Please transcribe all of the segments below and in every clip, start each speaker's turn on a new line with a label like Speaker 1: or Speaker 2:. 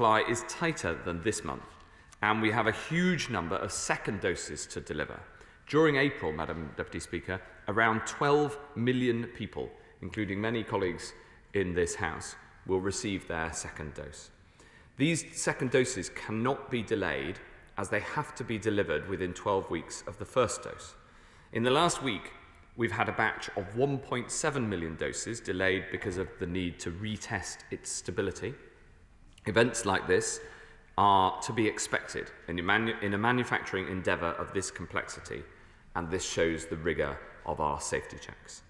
Speaker 1: supply is tighter than this month, and we have a huge number of second doses to deliver. During April, Madam Deputy Speaker, around 12 million people, including many colleagues in this House, will receive their second dose. These second doses cannot be delayed, as they have to be delivered within 12 weeks of the first dose. In the last week, we've had a batch of 1.7 million doses delayed because of the need to retest its stability. Events like this are to be expected in a manufacturing endeavour of this complexity, and this shows the rigour of our safety checks.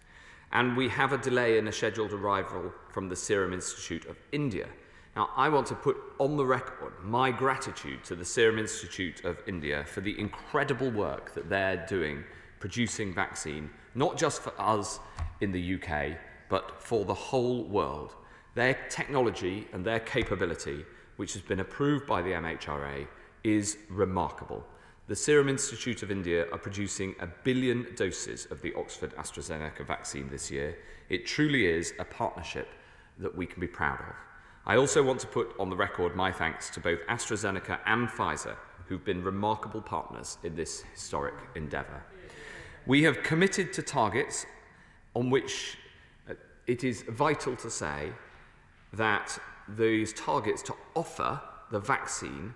Speaker 1: And we have a delay in a scheduled arrival from the Serum Institute of India. Now, I want to put on the record my gratitude to the Serum Institute of India for the incredible work that they're doing producing vaccine, not just for us in the UK, but for the whole world. Their technology and their capability, which has been approved by the MHRA, is remarkable. The Serum Institute of India are producing 1 billion doses of the Oxford AstraZeneca vaccine this year. It truly is a partnership that we can be proud of. I also want to put on the record my thanks to both AstraZeneca and Pfizer, who've been remarkable partners in this historic endeavour. We have committed to targets on which it is vital to say that these targets to offer the vaccine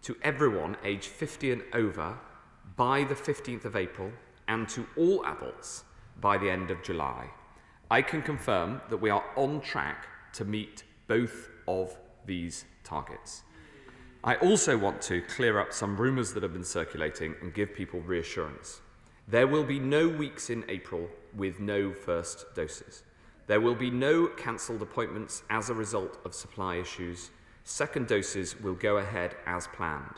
Speaker 1: to everyone aged 50 and over by the 15th of April and to all adults by the end of July. I can confirm that we are on track to meet both of these targets. I also want to clear up some rumours that have been circulating and give people reassurance. There will be no weeks in April with no first doses. There will be no cancelled appointments as a result of supply issues. Second doses will go ahead as planned.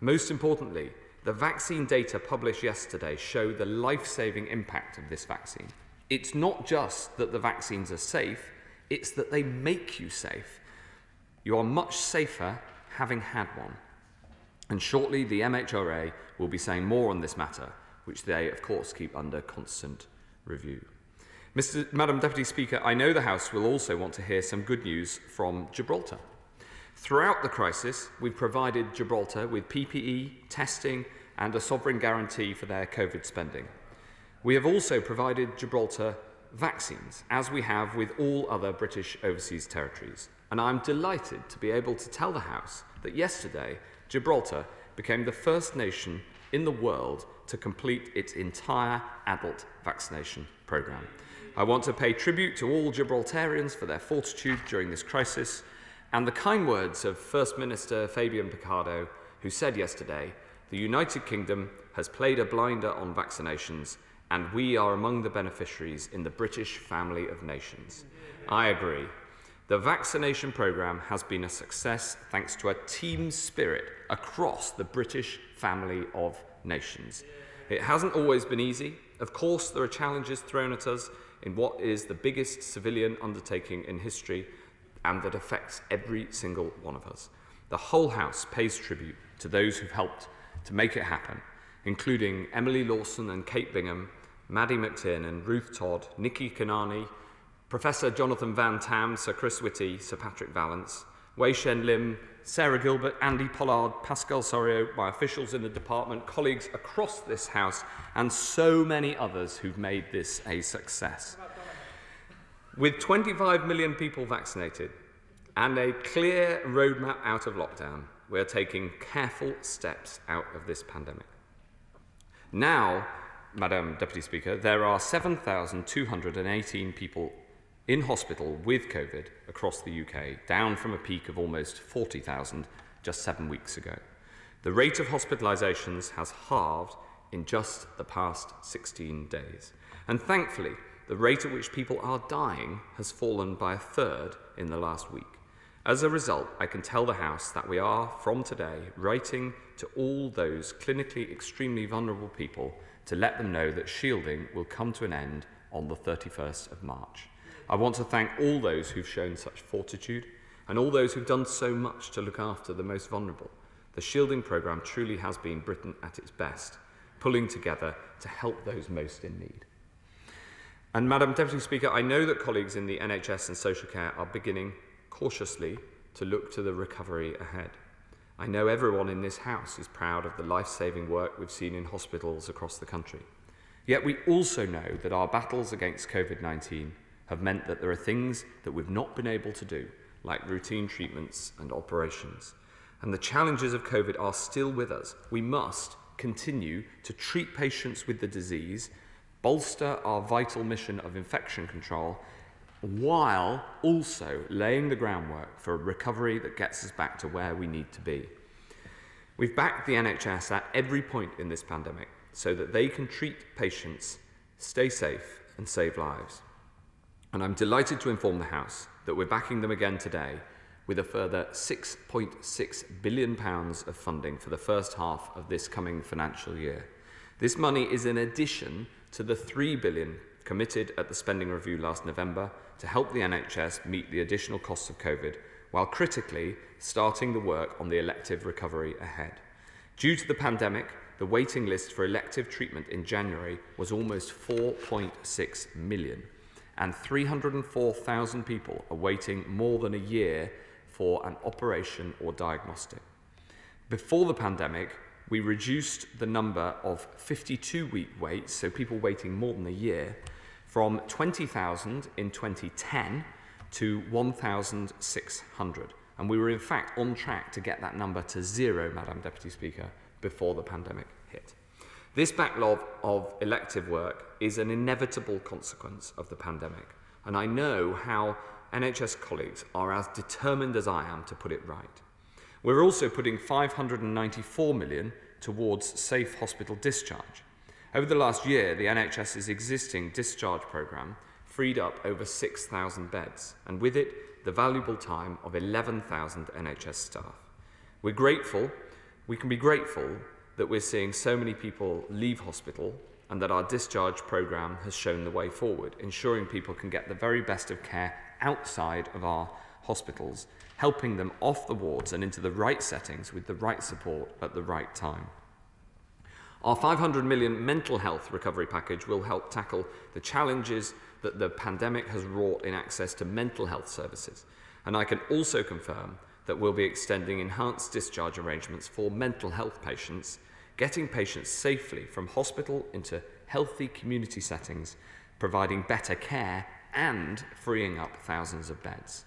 Speaker 1: Most importantly, the vaccine data published yesterday show the life-saving impact of this vaccine. It's not just that the vaccines are safe, it's that they make you safe. You are much safer having had one. And shortly, the MHRA will be saying more on this matter, which they, of course, keep under constant review. Madam Deputy Speaker, I know the House will also want to hear some good news from Gibraltar. Throughout the crisis, we've provided Gibraltar with PPE, testing, and a sovereign guarantee for their COVID spending. We have also provided Gibraltar vaccines, as we have with all other British overseas territories. And I'm delighted to be able to tell the House that yesterday, Gibraltar became the first nation in the world to complete its entire adult vaccination programme. I want to pay tribute to all Gibraltarians for their fortitude during this crisis and the kind words of First Minister Fabian Picardo, who said yesterday, "The United Kingdom has played a blinder on vaccinations and we are among the beneficiaries in the British family of nations." I agree. The vaccination programme has been a success thanks to a team spirit across the British family of nations. It hasn't always been easy. Of course, there are challenges thrown at us in what is the biggest civilian undertaking in history and that affects every single one of us. The whole House pays tribute to those who've helped to make it happen, including Emily Lawson and Kate Bingham, Maddie McTiernan, Ruth Todd, Nikki Kanani, Professor Jonathan Van Tam, Sir Chris Whitty, Sir Patrick Vallance, Wei Shen Lim, Sarah Gilbert, Andy Pollard, Pascal Sorio, my officials in the department, colleagues across this House, and so many others who've made this a success. With 25 million people vaccinated and a clear roadmap out of lockdown, we are taking careful steps out of this pandemic. Now, Madam Deputy Speaker, there are 7,218 people in hospital with COVID across the UK, down from a peak of almost 40,000 just 7 weeks ago. The rate of hospitalisations has halved in just the past 16 days. And thankfully, the rate at which people are dying has fallen by a third in the last week. As a result, I can tell the House that we are, from today, writing to all those clinically extremely vulnerable people to let them know that shielding will come to an end on the 31st of March. I want to thank all those who've shown such fortitude and all those who've done so much to look after the most vulnerable. The shielding programme truly has been Britain at its best, pulling together to help those most in need. And Madam Deputy Speaker, I know that colleagues in the NHS and social care are beginning cautiously to look to the recovery ahead. I know everyone in this House is proud of the life-saving work we've seen in hospitals across the country. Yet we also know that our battles against COVID-19 have meant that there are things that we've not been able to do, like routine treatments and operations. And the challenges of COVID are still with us. We must continue to treat patients with the disease, bolster our vital mission of infection control, while also laying the groundwork for a recovery that gets us back to where we need to be. We've backed the NHS at every point in this pandemic so that they can treat patients, stay safe and save lives. And I'm delighted to inform the House that we're backing them again today with a further £6.6 billion of funding for the first half of this coming financial year. This money is in addition to the £3 billion committed at the spending review last November to help the NHS meet the additional costs of COVID, while critically starting the work on the elective recovery ahead. Due to the pandemic, the waiting list for elective treatment in January was almost 4.6 million, and 304,000 people are waiting more than a year for an operation or diagnostic. Before the pandemic, we reduced the number of 52-week waits, so people waiting more than a year, from 20,000 in 2010 to 1,600. And we were in fact on track to get that number to 0, Madam Deputy Speaker, before the pandemic hit. This backlog of elective work is an inevitable consequence of the pandemic, and I know how NHS colleagues are as determined as I am to put it right. We're also putting £594 million towards safe hospital discharge. Over the last year, the NHS's existing discharge programme freed up over 6,000 beds, and with it, the valuable time of 11,000 NHS staff. We can be grateful that we're seeing so many people leave hospital and that our discharge programme has shown the way forward, ensuring people can get the very best of care outside of our hospitals, helping them off the wards and into the right settings with the right support at the right time. Our £500 million mental health recovery package will help tackle the challenges that the pandemic has wrought in access to mental health services. And I can also confirm that we'll be extending enhanced discharge arrangements for mental health patients, getting patients safely from hospital into healthy community settings, providing better care and freeing up thousands of beds.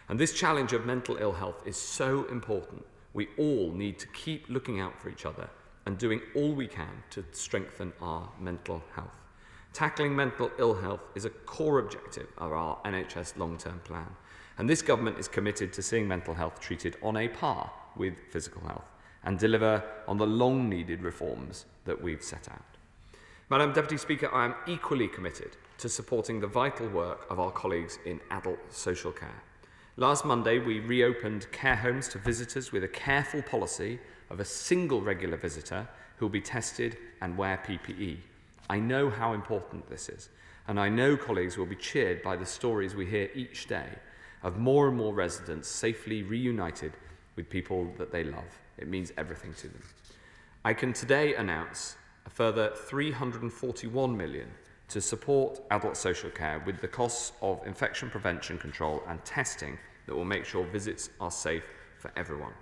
Speaker 1: And this challenge of mental ill health is so important. We all need to keep looking out for each other and doing all we can to strengthen our mental health. Tackling mental ill health is a core objective of our NHS long-term plan, and this government is committed to seeing mental health treated on a par with physical health and deliver on the long-needed reforms that we've set out. Madam Deputy Speaker, I am equally committed to supporting the vital work of our colleagues in adult social care. Last Monday, we reopened care homes to visitors with a careful policy of a single regular visitor who will be tested and wear PPE. I know how important this is, and I know colleagues will be cheered by the stories we hear each day of more and more residents safely reunited with people that they love. It means everything to them. I can today announce a further £341 million to support adult social care with the costs of infection prevention control and testing that will make sure visits are safe for everyone.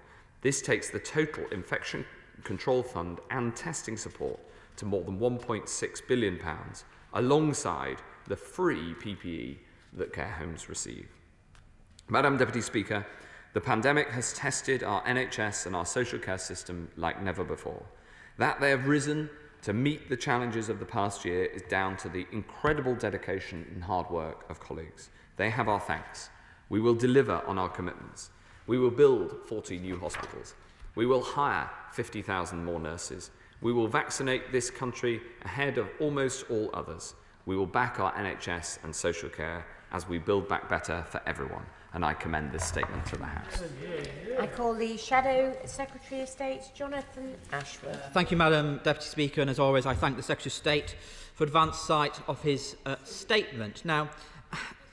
Speaker 1: This takes the total infection control fund and testing support to more than £1.6 billion, alongside the free PPE that care homes receive. Madam Deputy Speaker, the pandemic has tested our NHS and our social care system like never before. That they have risen to meet the challenges of the past year is down to the incredible dedication and hard work of colleagues. They have our thanks. We will deliver on our commitments. We will build 40 new hospitals. We will hire 50,000 more nurses. We will vaccinate this country ahead of almost all others. We will back our NHS and social care as we build back better for everyone. And I commend this statement to the House.
Speaker 2: I call the Shadow Secretary of State, Jonathan Ashworth.
Speaker 3: Thank you, Madam Deputy Speaker, and as always, I thank the Secretary of State for advance sight of his statement. Now,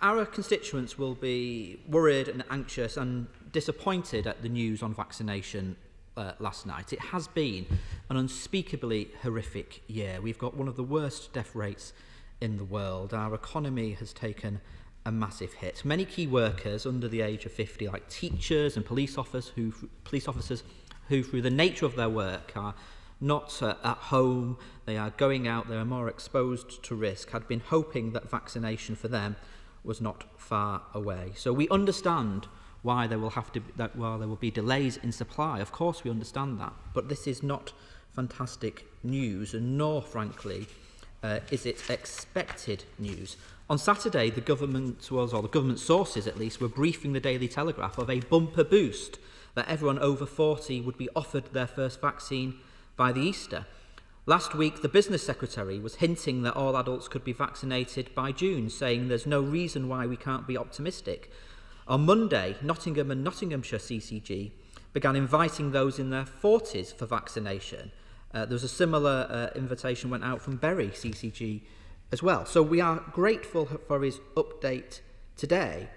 Speaker 3: our constituents will be worried and anxious and disappointed at the news on vaccination last night. It has been an unspeakably horrific year. We've got one of the worst death rates in the world. Our economy has taken a massive hit. Many key workers under the age of 50, like teachers and police officers who through the nature of their work are not at home, they are going out, they are more exposed to risk, had been hoping that vaccination for them was not far away. So we understand why there will be delays in supply. Of course we understand that, but this is not fantastic news, and nor, frankly, is it expected news. On Saturday, the government sources at least, were briefing the Daily Telegraph of a bumper boost that everyone over 40 would be offered their first vaccine by the Easter. Last week, the business secretary was hinting that all adults could be vaccinated by June, saying there's no reason why we can't be optimistic. On Monday, Nottingham and Nottinghamshire CCG began inviting those in their 40s for vaccination. There was a similar invitation went out from Bury CCG as well. So we are grateful for his update today,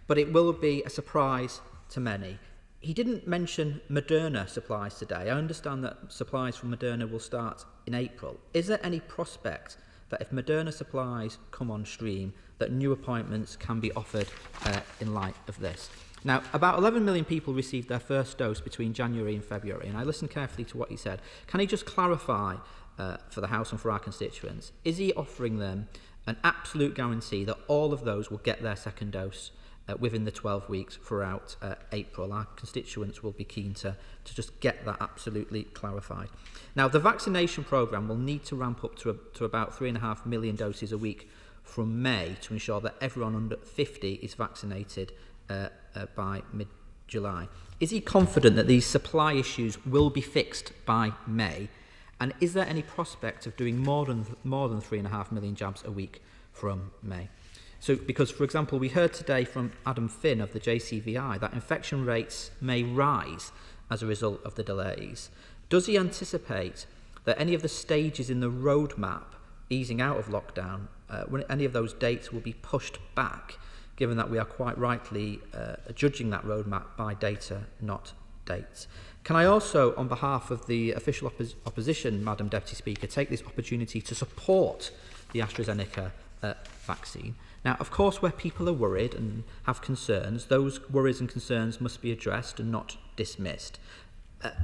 Speaker 3: but it will be a surprise to many. He didn't mention Moderna supplies today. I understand that supplies from Moderna will start in April. Is there any prospect that if Moderna supplies come on stream, that new appointments can be offered in light of this? Now, about 11 million people received their first dose between January and February, and I listened carefully to what he said. Can he just clarify for the House and for our constituents, is he offering them an absolute guarantee that all of those will get their second dose within the 12 weeks throughout April? Our constituents will be keen to just get that absolutely clarified. Now, the vaccination programme will need to ramp up to about 3.5 million doses a week from May to ensure that everyone under 50 is vaccinated by mid-July. Is he confident that these supply issues will be fixed by May? And is there any prospect of doing more than 3.5 million jabs a week from May? So, because, for example, we heard today from Adam Finn of the JCVI that infection rates may rise as a result of the delays. Does he anticipate that any of the stages in the roadmap easing out of lockdown, when any of those dates will be pushed back, given that we are quite rightly judging that roadmap by data, not dates? Can I also, on behalf of the official opposition, Madam Deputy Speaker, take this opportunity to support the AstraZeneca vaccine? Now, of course, where people are worried and have concerns, those worries and concerns must be addressed and not dismissed.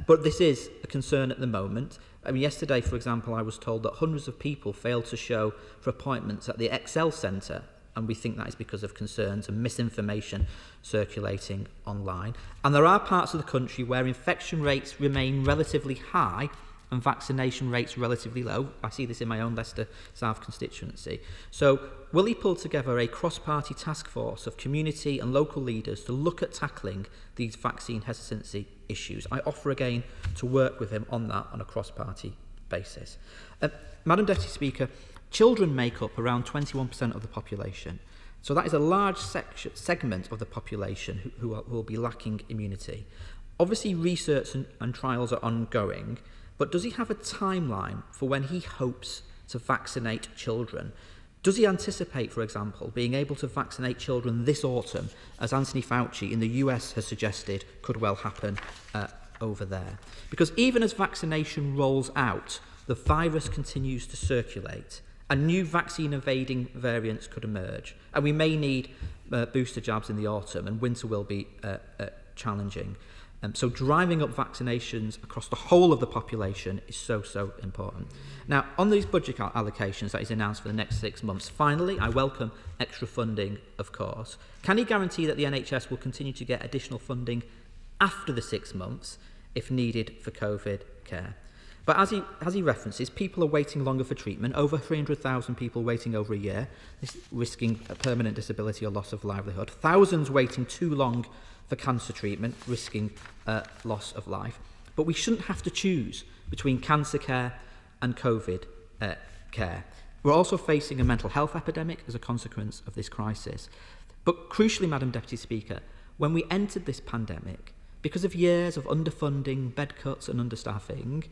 Speaker 3: But this is a concern at the moment. I mean, yesterday, for example, I was told that hundreds of people failed to show for appointments at the Excel Centre, and we think that is because of concerns and misinformation circulating online. And there are parts of the country where infection rates remain relatively high and vaccination rates relatively low. I see this in my own Leicester South constituency. So will he pull together a cross-party task force of community and local leaders to look at tackling these vaccine hesitancy issues? I offer again to work with him on that on a cross-party basis. Madam Deputy Speaker, children make up around 21% of the population. So that is a large segment of the population who will be lacking immunity. Obviously, research and trials are ongoing, but does he have a timeline for when he hopes to vaccinate children? Does he anticipate, for example, being able to vaccinate children this autumn, as Anthony Fauci in the US has suggested could well happen over there? Because even as vaccination rolls out, the virus continues to circulate, and new vaccine-evading variants could emerge. And we may need booster jabs in the autumn, and winter will be challenging. So driving up vaccinations across the whole of the population is so important. Now, on these budget allocations that is announced for the next 6 months, finally, I welcome extra funding, of course. Can he guarantee that the NHS will continue to get additional funding after the 6 months, if needed for COVID care? But as he references, people are waiting longer for treatment, over 300,000 people waiting over a year, risking a permanent disability or loss of livelihood, thousands waiting too long for cancer treatment, risking loss of life. But we shouldn't have to choose between cancer care and COVID care. We're also facing a mental health epidemic as a consequence of this crisis. But crucially, Madam Deputy Speaker, when we entered this pandemic, because of years of underfunding, bed cuts and understaffing,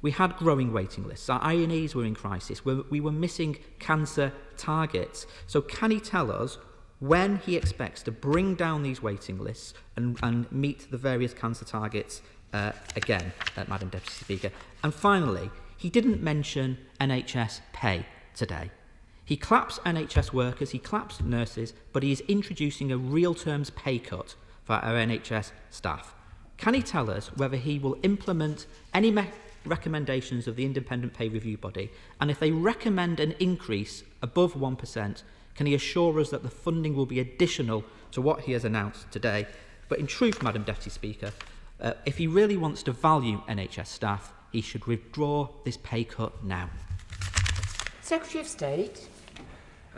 Speaker 3: we had growing waiting lists. Our INEs were in crisis. We were missing cancer targets. So can he tell us when he expects to bring down these waiting lists and meet the various cancer targets again, Madam Deputy Speaker? And finally, he didn't mention NHS pay today. He claps NHS workers, he claps nurses, but he is introducing a real terms pay cut for our NHS staff. Can he tell us whether he will implement any recommendations of the Independent Pay Review Body, and if they recommend an increase above 1%, can he assure us that the funding will be additional to what he has announced today? But in truth, Madam Deputy Speaker, if he really wants to value NHS staff, he should withdraw this pay cut now.
Speaker 2: Secretary of State.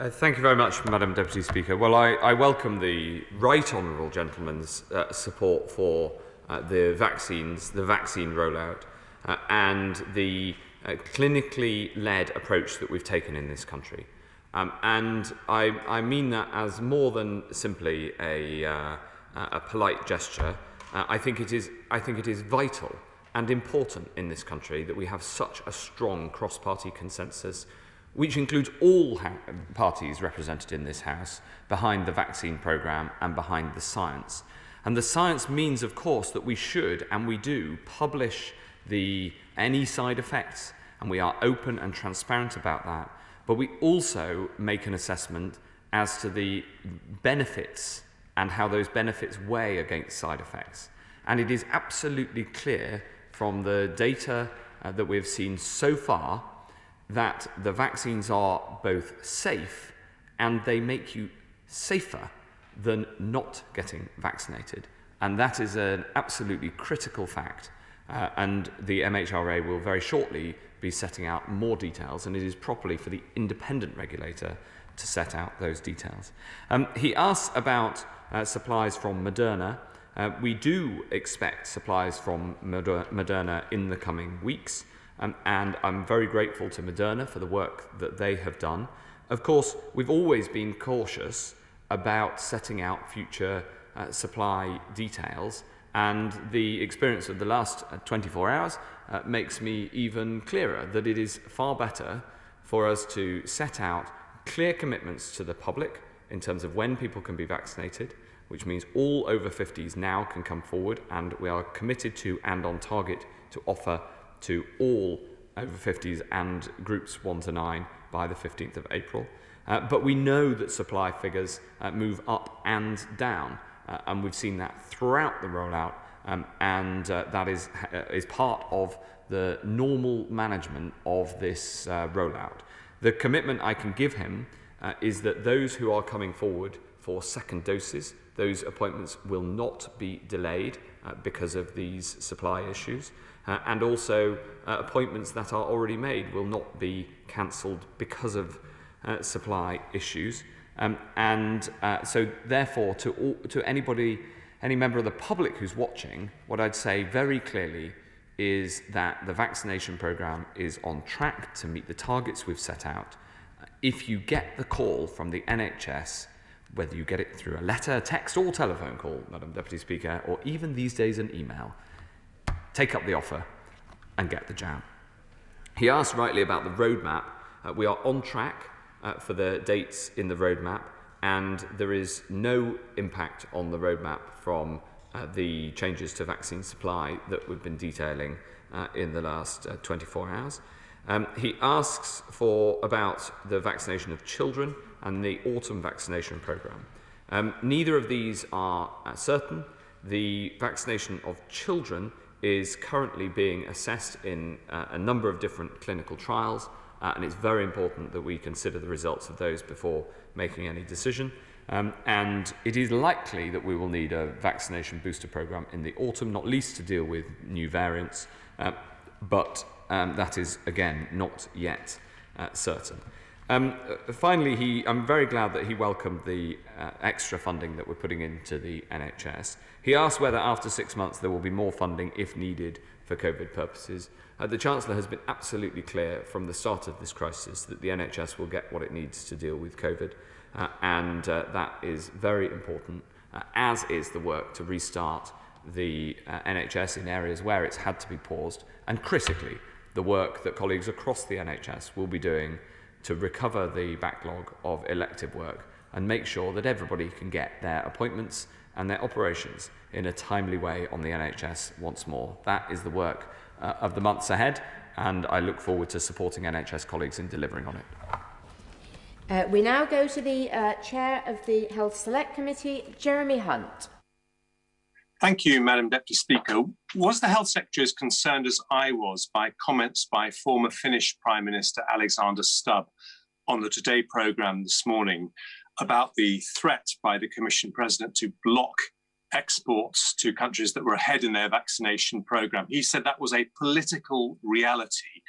Speaker 1: Thank you very much, Madam Deputy Speaker. Well, I welcome the right honourable gentleman's support for the vaccine rollout and the clinically led approach that we've taken in this country. And I mean that as more than simply a polite gesture. I think it is vital and important in this country that we have such a strong cross-party consensus, which includes all parties represented in this House, behind the vaccine programme and behind the science. And the science means, of course, that we should, and we do, publish any side effects, and we are open and transparent about that. But we also make an assessment as to the benefits and how those benefits weigh against side effects. And it is absolutely clear from the data that we've seen so far that the vaccines are both safe and they make you safer than not getting vaccinated. And that is an absolutely critical fact. And the MHRA will very shortly be setting out more details, and it is properly for the independent regulator to set out those details. He asks about supplies from Moderna. We do expect supplies from Moderna in the coming weeks. And I'm very grateful to Moderna for the work that they have done. Of course, we've always been cautious about setting out future supply details, and the experience of the last 24 hours makes me even clearer that it is far better for us to set out clear commitments to the public in terms of when people can be vaccinated, which means all over 50s now can come forward, and we are committed to and on target to offer to all over 50s and groups 1 to 9 by the 15th of April. But we know that supply figures move up and down, and we've seen that throughout the rollout, and that is part of the normal management of this rollout. The commitment I can give him is that those who are coming forward for second doses, those appointments will not be delayed because of these supply issues. And also appointments that are already made will not be cancelled because of supply issues. So therefore, to any member of the public who's watching, what I'd say very clearly is that the vaccination programme is on track to meet the targets we've set out. If you get the call from the NHS, whether you get it through a letter, text or telephone call, Madam Deputy Speaker, or even these days an email, take up the offer and get the jab. He asked rightly about the roadmap. We are on track for the dates in the roadmap, and there is no impact on the roadmap from the changes to vaccine supply that we've been detailing in the last 24 hours. He asks about the vaccination of children and the autumn vaccination programme. Neither of these are certain. The vaccination of children is currently being assessed in a number of different clinical trials, and it's very important that we consider the results of those before making any decision. And it is likely that we will need a vaccination booster programme in the autumn, not least to deal with new variants, but that is, again, not yet certain. Finally, I'm very glad that he welcomed the extra funding that we're putting into the NHS. He asked whether after 6 months there will be more funding if needed for COVID purposes. The Chancellor has been absolutely clear from the start of this crisis that the NHS will get what it needs to deal with COVID, and that is very important, as is the work to restart the NHS in areas where it's had to be paused, and critically, the work that colleagues across the NHS will be doing to recover the backlog of elective work and make sure that everybody can get their appointments and their operations in a timely way on the NHS once more. That is the work of the months ahead, and I look forward to supporting NHS colleagues in delivering on it.
Speaker 2: We now go to the Chair of the Health Select Committee, Jeremy Hunt.
Speaker 4: Thank you, Madam Deputy Speaker. Was the Health Secretary as concerned as I was by comments by former Finnish Prime Minister Alexander Stubb on the Today programme this morning about the threat by the Commission President to block exports to countries that were ahead in their vaccination programme? He said that was a political reality,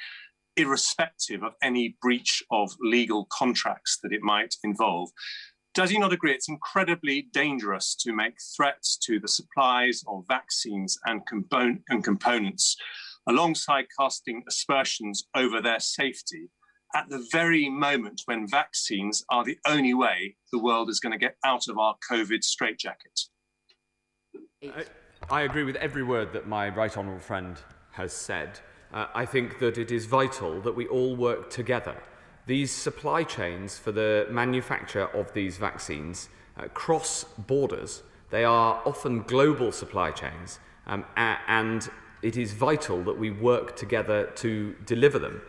Speaker 4: irrespective of any breach of legal contracts that it might involve. Does he not agree it's incredibly dangerous to make threats to the supplies of vaccines and components alongside casting aspersions over their safety at the very moment when vaccines are the only way the world is going to get out of our COVID straitjacket?
Speaker 1: I agree with every word that my right honourable friend has said. I think that it is vital that we all work together. These supply chains for the manufacture of these vaccines cross borders. They are often global supply chains, and it is vital that we work together to deliver them.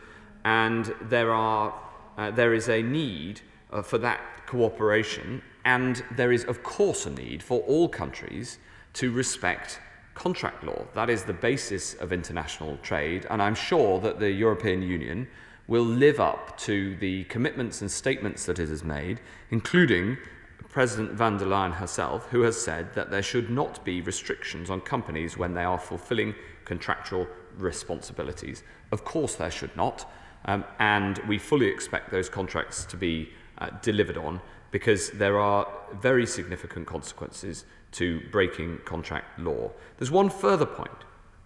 Speaker 1: And there is a need for that cooperation, and there is, of course, a need for all countries to respect contract law. That is the basis of international trade, and I'm sure that the European Union will live up to the commitments and statements that it has made, including President van der Leyen herself, who has said that there should not be restrictions on companies when they are fulfilling contractual responsibilities. Of course there should not, and we fully expect those contracts to be delivered on, because there are very significant consequences to breaking contract law. There's one further point,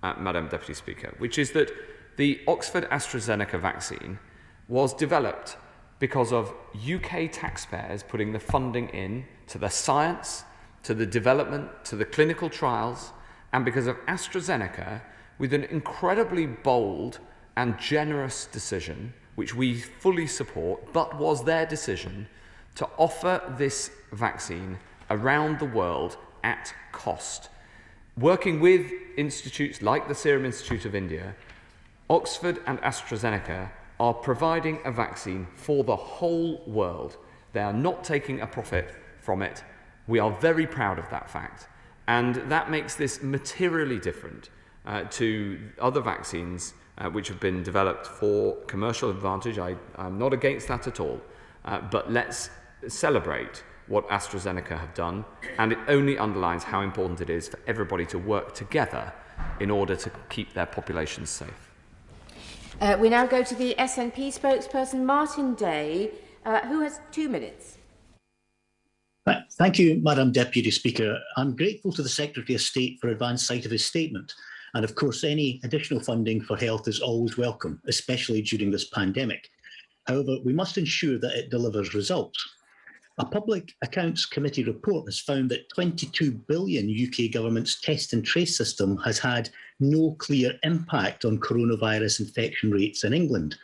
Speaker 1: Madam Deputy Speaker, which is that the Oxford-AstraZeneca vaccine was developed because of UK taxpayers putting the funding in to the science, to the development, to the clinical trials, and because of AstraZeneca, with an incredibly bold and generous decision, which we fully support, but was their decision, to offer this vaccine around the world at cost. Working with institutes like the Serum Institute of India, Oxford and AstraZeneca are providing a vaccine for the whole world. They are not taking a profit from it. We are very proud of that fact. And that makes this materially different to other vaccines which have been developed for commercial advantage. I'm not against that at all. But let's celebrate what AstraZeneca have done. And it only underlines how important it is for everybody to work together in order to keep their populations safe.
Speaker 2: We now go to the SNP spokesperson, Martin Day, who has 2 minutes.
Speaker 5: Thank you, Madam Deputy Speaker. I'm grateful to the Secretary of State for advance sight of his statement. And of course, any additional funding for health is always welcome, especially during this pandemic. However, we must ensure that it delivers results. A Public Accounts Committee report has found that 22 billion UK government's test and trace system has had no clear impact on coronavirus infection rates in England.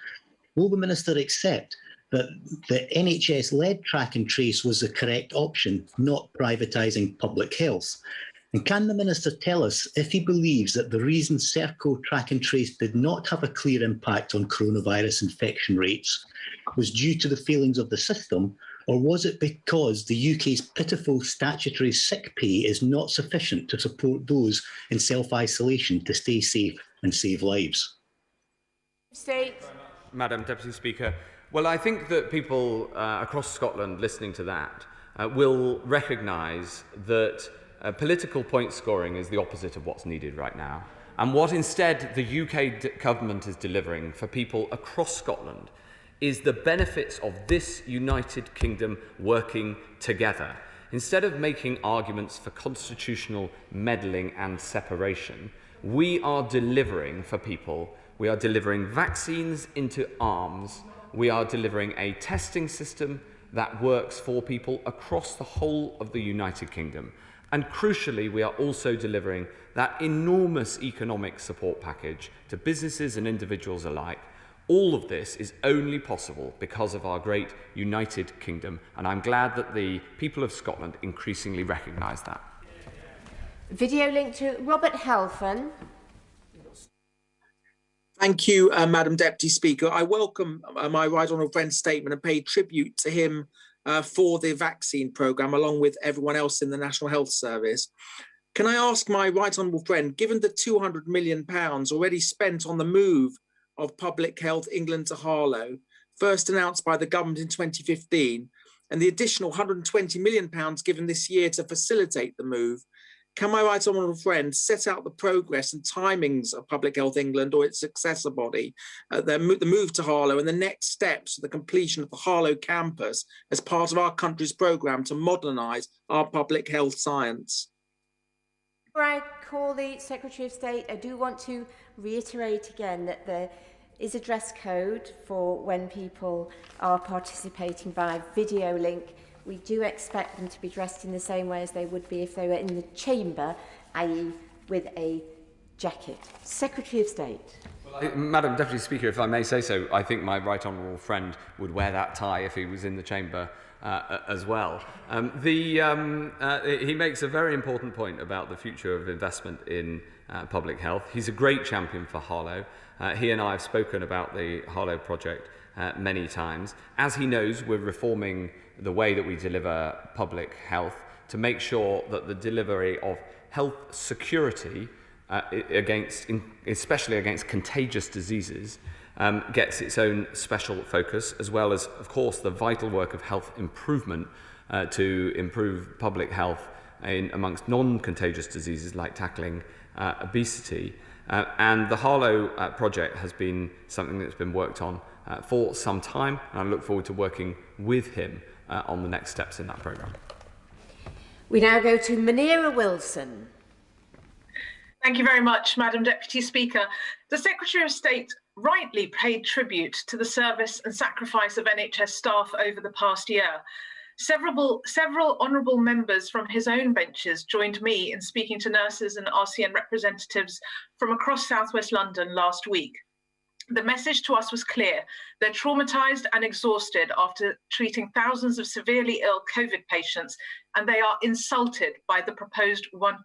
Speaker 5: Will the Minister accept that the NHS-led track and trace was the correct option, not privatising public health? And can the Minister tell us if he believes that the reason Serco track and trace did not have a clear impact on coronavirus infection rates was due to the failings of the system, or was it because the UK's pitiful statutory sick pay is not sufficient to support those in self-isolation to stay safe and save lives?
Speaker 2: State.
Speaker 1: Madam Deputy Speaker, well, I think that people across Scotland listening to that will recognise that political point scoring is the opposite of what's needed right now. And what instead the UK government is delivering for people across Scotland is the benefits of this United Kingdom working together. Instead of making arguments for constitutional meddling and separation, we are delivering for people. We are delivering vaccines into arms. We are delivering a testing system that works for people across the whole of the United Kingdom. And crucially, we are also delivering that enormous economic support package to businesses and individuals alike. All of this is only possible because of our great United Kingdom, and I'm glad that the people of Scotland increasingly recognise that.
Speaker 2: Video link to Robert Halfon.
Speaker 6: Thank you, Madam Deputy Speaker. I welcome my right honourable friend's statement and pay tribute to him for the vaccine programme, along with everyone else in the National Health Service. Can I ask my right honourable friend, given the £200 million already spent on the move of Public Health England to Harlow, first announced by the government in 2015, and the additional £120 million given this year to facilitate the move, can my right honourable friend set out the progress and timings of Public Health England or its successor body, the move to Harlow and the next steps to the completion of the Harlow campus as part of our country's programme to modernise our public health science?
Speaker 2: Before I call the Secretary of State, I do want to reiterate again that there is a dress code for when people are participating by video link. We do expect them to be dressed in the same way as they would be if they were in the chamber, i.e. with a jacket. Secretary of State.
Speaker 1: Well, Madam Deputy Speaker, if I may say so, I think my right honourable friend would wear that tie if he was in the chamber as well. He makes a very important point about the future of investment in public health. He's a great champion for Harlow. He and I have spoken about the Harlow project many times. As he knows, we're reforming the way that we deliver public health to make sure that the delivery of health security especially against contagious diseases, gets its own special focus, as well as, of course, the vital work of health improvement to improve public health amongst non-contagious diseases like tackling obesity. And the Harlow project has been something that's been worked on for some time, and I look forward to working with him on the next steps in that programme.
Speaker 2: We now go to Munira Wilson.
Speaker 7: Thank you very much, Madam Deputy Speaker. The Secretary of State rightly paid tribute to the service and sacrifice of NHS staff over the past year. Several honourable members from his own benches joined me in speaking to nurses and RCN representatives from across South West London last week. The message to us was clear. They're traumatised and exhausted after treating thousands of severely ill COVID patients, and they are insulted by the proposed 1%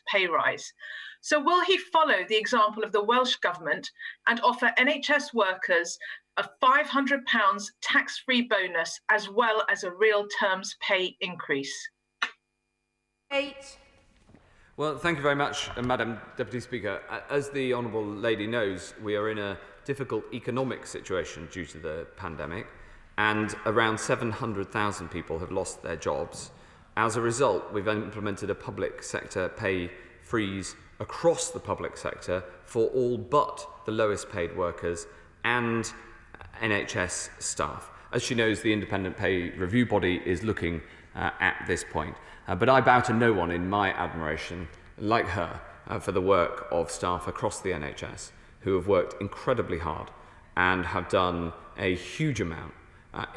Speaker 7: pay rise. So will he follow the example of the Welsh Government and offer NHS workers a £500 tax-free bonus as well as a real terms pay increase?
Speaker 1: Well, thank you very much, Madam Deputy Speaker. As the Honourable Lady knows, we are in a difficult economic situation due to the pandemic, and around 700,000 people have lost their jobs. As a result, we've implemented a public sector pay freeze across the public sector for all but the lowest paid workers and NHS staff. As she knows, the independent pay review body is looking at this point. But I bow to no one in my admiration, like her, for the work of staff across the NHS who have worked incredibly hard and have done a huge amount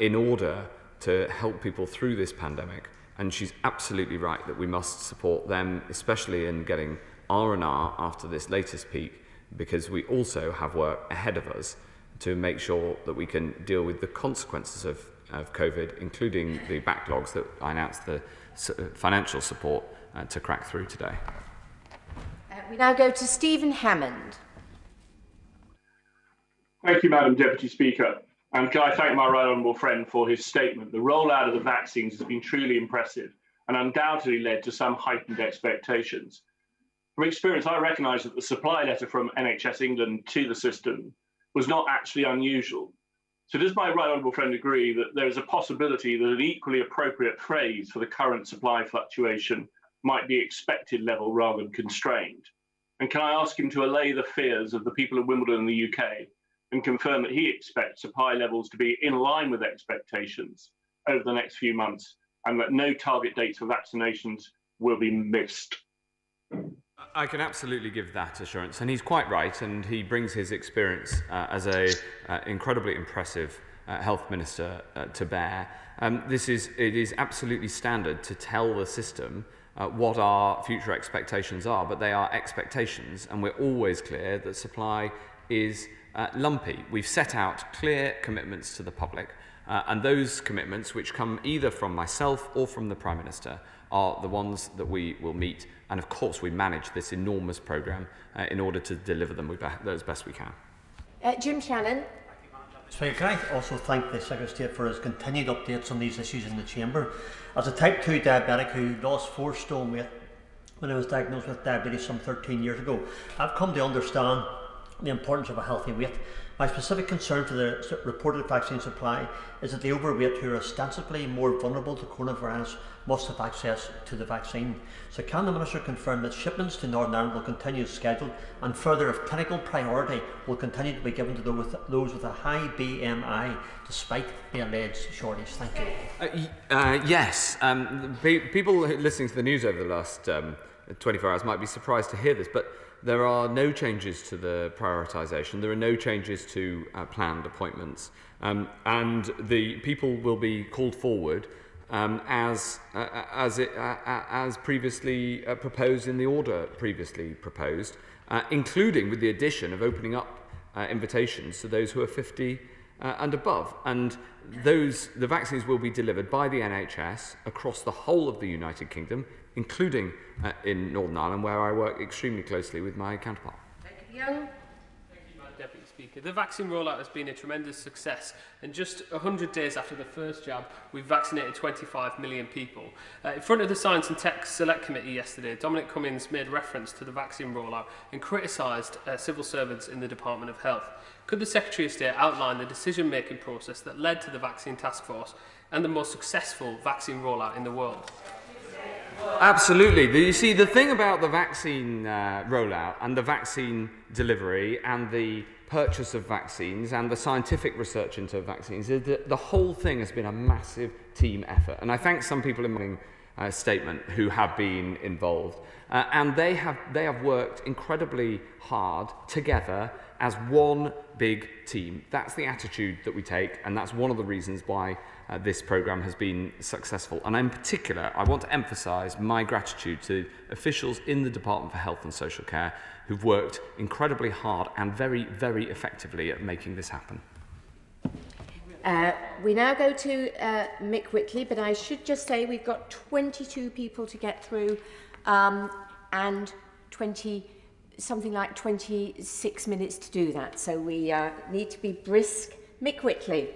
Speaker 1: in order to help people through this pandemic. And she's absolutely right that we must support them, especially in getting R&R after this latest peak, because we also have work ahead of us to make sure that we can deal with the consequences of COVID, including the backlogs that I announced the financial support to crack through today.
Speaker 2: We now go to Stephen Hammond.
Speaker 8: Thank you, Madam Deputy Speaker. And can I thank my right honourable friend for his statement. The rollout of the vaccines has been truly impressive and undoubtedly led to some heightened expectations. From experience, I recognise that the supply letter from NHS England to the system was not actually unusual. So does my right honourable friend agree that there is a possibility that an equally appropriate phrase for the current supply fluctuation might be expected level rather than constrained? And can I ask him to allay the fears of the people of Wimbledon and the UK and confirm that he expects supply levels to be in line with expectations over the next few months and that no target dates for vaccinations will be missed?
Speaker 1: I can absolutely give that assurance, and he's quite right, and he brings his experience as an incredibly impressive health minister to bear. It is absolutely standard to tell the system what our future expectations are, but they are expectations, and we're always clear that supply is lumpy. We've set out clear commitments to the public, and those commitments, which come either from myself or from the Prime Minister, are the ones that we will meet. And of course, we manage this enormous programme in order to deliver them as best we can.
Speaker 2: Jim Shannon.
Speaker 9: So can I also thank the Secretary of State for his continued updates on these issues in the Chamber. As a type 2 diabetic who lost 4 stone weight when I was diagnosed with diabetes some 13 years ago, I've come to understand the importance of a healthy weight. My specific concern for the reported vaccine supply is that the overweight who are ostensibly more vulnerable to coronavirus must have access to the vaccine. So can the Minister confirm that shipments to Northern Ireland will continue as scheduled, and further if clinical priority will continue to be given to those with a high BMI despite the alleged shortage? Thank you.
Speaker 1: Yes, people listening to the news over the last 24 hours might be surprised to hear this, but there are no changes to the prioritisation. There are no changes to planned appointments, and the people will be called forward as previously proposed in the order previously proposed, including with the addition of opening up invitations to those who are 50 and above. And the vaccines will be delivered by the NHS across the whole of the United Kingdom, including in Northern Ireland, where I work extremely closely with my counterpart.
Speaker 2: Young.
Speaker 10: Thank you, Madam Deputy Speaker. The vaccine rollout has been a tremendous success, and just 100 days after the first jab, we've vaccinated 25 million people. In front of the Science and Tech Select Committee yesterday, Dominic Cummings made reference to the vaccine rollout and criticised civil servants in the Department of Health. Could the Secretary of State outline the decision-making process that led to the vaccine task force and the most successful vaccine rollout in the world?
Speaker 1: Absolutely. You see, the thing about the vaccine rollout and the vaccine delivery and the purchase of vaccines and the scientific research into vaccines is that the whole thing has been a massive team effort. And I thank some people in my statement who have been involved. And they have worked incredibly hard together as one big team. That's the attitude that we take, and that's one of the reasons why this programme has been successful. And in particular, I want to emphasise my gratitude to officials in the Department for Health and Social Care who've worked incredibly hard and very, very effectively at making this happen.
Speaker 2: We now go to Mick Whitley, but I should just say we've got 22 people to get through and something like 26 minutes to do that. So we need to be brisk. Mick Whitley.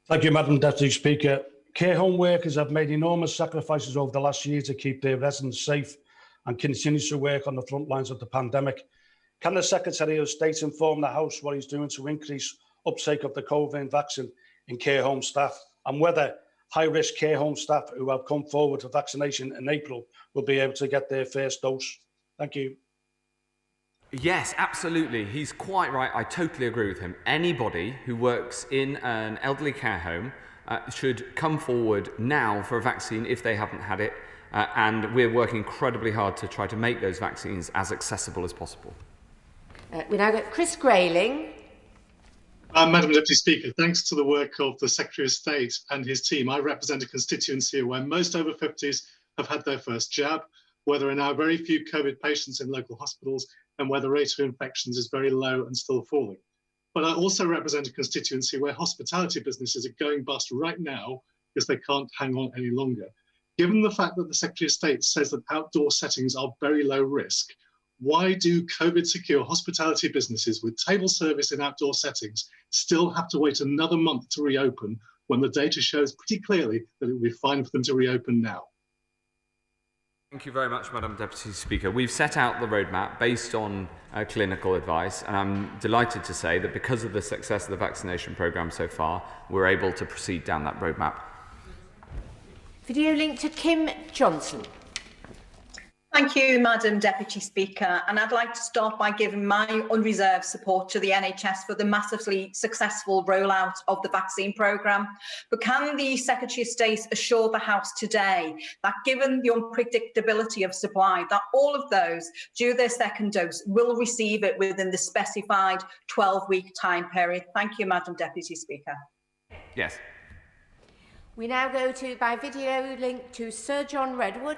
Speaker 11: Thank you, Madam Deputy Speaker. Care home workers have made enormous sacrifices over the last year to keep their residents safe and continue to work on the front lines of the pandemic. Can the Secretary of State inform the House what he's doing to increase uptake of the COVID vaccine in care home staff, and whether high-risk care home staff who have come forward for vaccination in April will be able to get their first dose? Thank you.
Speaker 1: Yes, absolutely. He's quite right. I totally agree with him. Anybody who works in an elderly care home should come forward now for a vaccine if they haven't had it. And we're working incredibly hard to try to make those vaccines as accessible as possible.
Speaker 2: We now get Chris Grayling.
Speaker 12: Madam Deputy Speaker, thanks to the work of the Secretary of State and his team, I represent a constituency where most over 50s have had their first jab, where there are now very few COVID patients in local hospitals, and where the rate of infections is very low and still falling. But I also represent a constituency where hospitality businesses are going bust right now because they can't hang on any longer. Given the fact that the Secretary of State says that outdoor settings are very low risk, why do COVID-secure hospitality businesses with table service in outdoor settings still have to wait another month to reopen when the data shows pretty clearly that it would be fine for them to reopen now?
Speaker 1: Thank you very much, Madam Deputy Speaker. We've set out the roadmap based on clinical advice, and I'm delighted to say that because of the success of the vaccination programme so far, we're able to proceed down that roadmap.
Speaker 2: Video link to Kim Johnson.
Speaker 13: Thank you, Madam Deputy Speaker, and I'd like to start by giving my unreserved support to the NHS for the massively successful rollout of the vaccine programme. But can the Secretary of State assure the House today that, given the unpredictability of supply, that all of those due their second dose will receive it within the specified 12-week time period? Thank you, Madam Deputy Speaker.
Speaker 1: Yes.
Speaker 2: We now go to, by video link, to Sir John Redwood.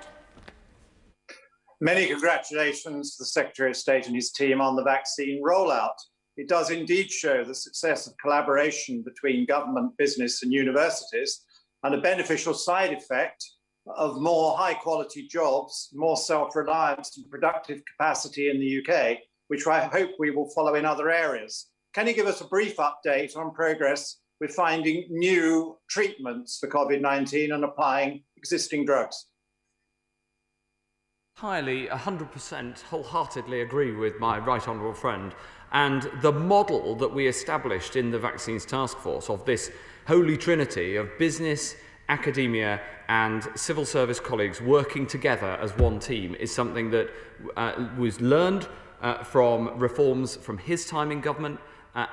Speaker 14: Many congratulations to the Secretary of State and his team on the vaccine rollout. It does indeed show the success of collaboration between government, business and universities, and a beneficial side effect of more high-quality jobs, more self-reliance and productive capacity in the UK, which I hope we will follow in other areas. can you give us a brief update on progress with finding new treatments for COVID-19 and applying existing drugs?
Speaker 1: Entirely, 100% wholeheartedly agree with my right honourable friend, and the model that we established in the Vaccines Task Force of this holy trinity of business, academia and civil service colleagues working together as one team is something that was learned from reforms from his time in government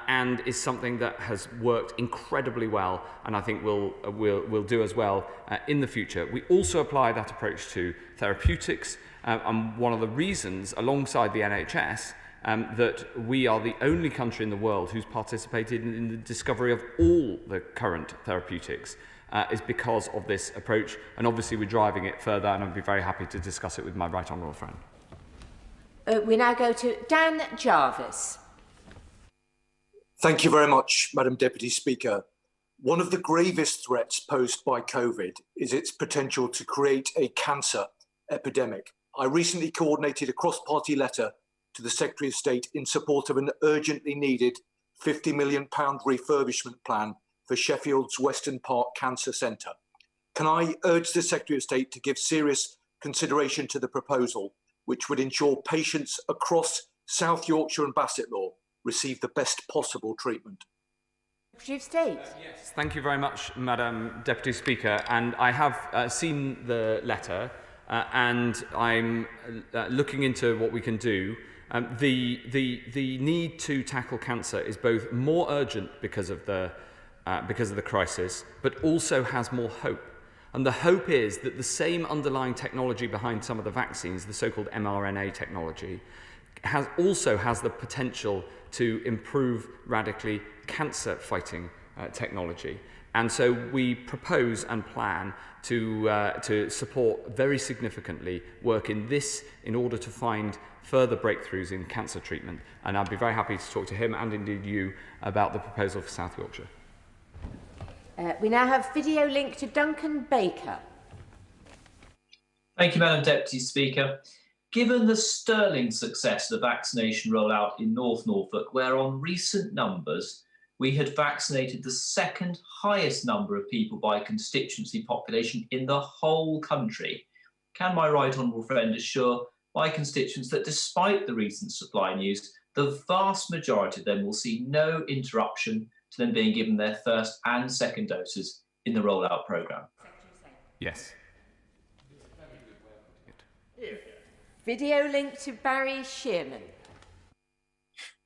Speaker 1: and is something that has worked incredibly well, and I think will do as well in the future. We also apply that approach to therapeutics, and one of the reasons, alongside the NHS, that we are the only country in the world who's participated in the discovery of all the current therapeutics is because of this approach, and obviously we're driving it further, and I'd be very happy to discuss it with my right honourable friend.
Speaker 2: We now go to Dan Jarvis.
Speaker 15: Thank you very much, Madam Deputy Speaker. One of the gravest threats posed by COVID is its potential to create a cancer epidemic. I recently coordinated a cross-party letter to the Secretary of State in support of an urgently needed £50 million refurbishment plan for Sheffield's Western Park Cancer Centre. Can I urge the Secretary of State to give serious consideration to the proposal, which would ensure patients across South Yorkshire and Bassetlaw receive the best possible treatment?
Speaker 2: Secretary of State.
Speaker 1: Yes, thank you very much, Madam Deputy Speaker. And I have seen the letter and I'm looking into what we can do. The need to tackle cancer is both more urgent because of the crisis, but also has more hope. And the hope is that the same underlying technology behind some of the vaccines, the so-called mRNA technology, also has the potential to improve radically cancer-fighting technology. And so we propose and plan to support very significantly work in order to find further breakthroughs in cancer treatment. And I'd be very happy to talk to him and indeed you about the proposal for South Yorkshire.
Speaker 2: We now have video link to Duncan Baker.
Speaker 16: Thank you, Madam Deputy Speaker. Given the sterling success of the vaccination rollout in North Norfolk, where on recent numbers we had vaccinated the second highest number of people by constituency population in the whole country, can my right honourable friend assure my constituents that despite the recent supply news, the vast majority of them will see no interruption to them being given their first and second doses in the rollout programme?
Speaker 1: Yes.
Speaker 2: Video link to Barry Shearman.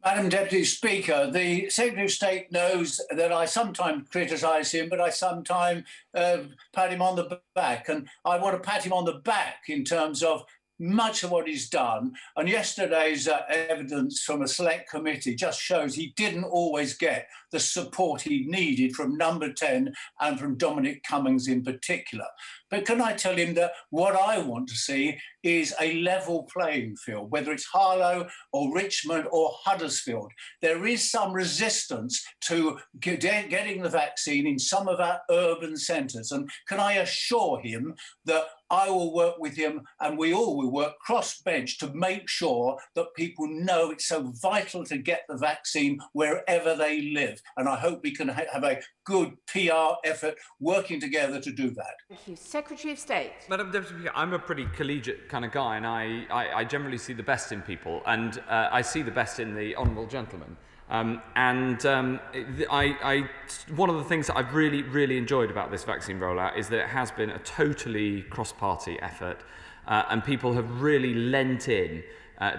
Speaker 17: Madam Deputy Speaker, the Secretary of State knows that I sometimes criticise him, but I sometimes pat him on the back. And I want to pat him on the back in terms of much of what he's done. And yesterday's evidence from a select committee just shows he didn't always get the support he needed from Number 10 and from Dominic Cummings in particular. But can I tell him that what I want to see is a level playing field, whether it's Harlow or Richmond or Huddersfield. There is some resistance to getting the vaccine in some of our urban centres. And can I assure him that I will work with him and we all will work cross-bench to make sure that people know it's so vital to get the vaccine wherever they live. And I hope we can have a good PR effort working together to do that.
Speaker 2: Thank you. Secretary of State.
Speaker 1: Madam Deputy Speaker, I'm a pretty collegiate kind of guy, and I generally see the best in people, and I see the best in the honourable gentleman. One of the things that I've really enjoyed about this vaccine rollout is that it has been a totally cross-party effort, and people have really lent in